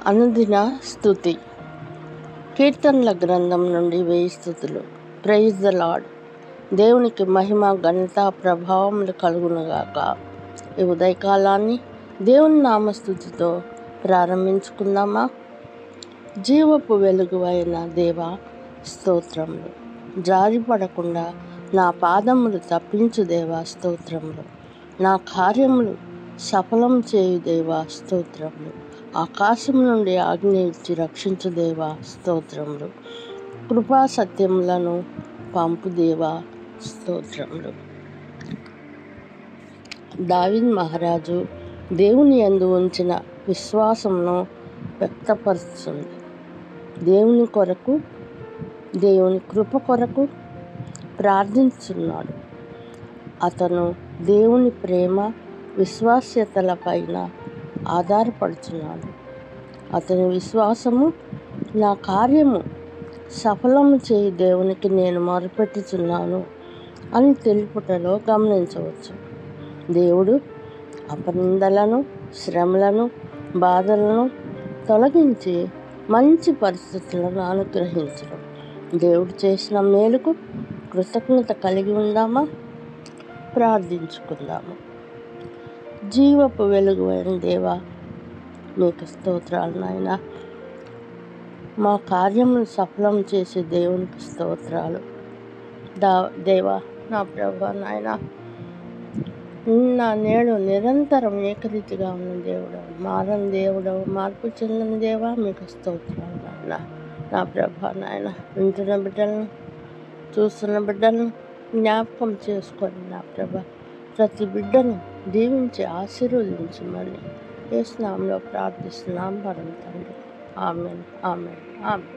అనుదిన స్తుతి. కీర్తనల గ్రంథం నుండి 1000 స్తుతులు. Praise the lord. దేవునికి మహిమ, ఘనత, ప్రభావములు కలుగునుగాక. ఈ ఉదయకాలాన్ని దేవుని నామస్తుతితో ప్రారంభించుకుందామా? జీవపు వెలుగు అయిన దేవా స్తోత్రములు. జారిపడకుండా నా పాదములు తప్పించు దేవా స్తోత్రములు. నా కార్యములు సఫలం చేయు దేవా స్తోత్రములు. ఆకాశం నుండి ఆజ్ఞ ఇచ్చి రక్షించు దేవా స్తోత్రములు. కృపా సత్యములను పంపు దేవా స్తోత్రములు. దావీదు మహారాజు దేవుని యందు ఉంచిన విశ్వాసమును వ్యక్తపరుస్తుంది. దేవుని కొరకు, దేవుని కృప కొరకు ప్రార్థించున్నాడు. అతను దేవుని ప్రేమ, విశ్వాస్యతల పైన ఆధారపడుతున్నాడు. అతని విశ్వాసము, నా కార్యము సఫలము చేయి దేవునికి నేను మొరపెట్టుచున్నాను అని తెలుపుటలో గమనించవచ్చు. దేవుడు అపనిందలను, శ్రమలను, బాధలను తొలగించి మంచి పరిస్థితులను అనుగ్రహించడం. దేవుడు చేసిన మేలుకు కృతజ్ఞత కలిగి ఉందామా? ప్రార్థించుకుందాము. జీవపు వెలుగు అయిన దేవా, మీకు స్తోత్రాలు నాయన. మా కార్యమును సఫలం చేసే దేవునికి స్తోత్రాలు. దేవా, నా ప్రభువా నాయన, నిన్న నేడు నిరంతరం ఏకరీతిగా ఉన్న దేవుడవు, మారని దేవుడవు, మార్పు చెందని దేవా, మీకు స్తోత్రాలు నాయన. నా ప్రభువా నాయన, వింటున్న బిడ్డలను, చూస్తున్న బిడ్డలను జ్ఞాపకం చేసుకొని నా ప్రభా, ప్రతి బిడ్డను దీవించి ఆశీర్వదించమని యేసు నామములో ప్రార్థిస్తున్నాం పరమ తండ్రి. ఆమేన్, ఆమేన్, ఆమేన్.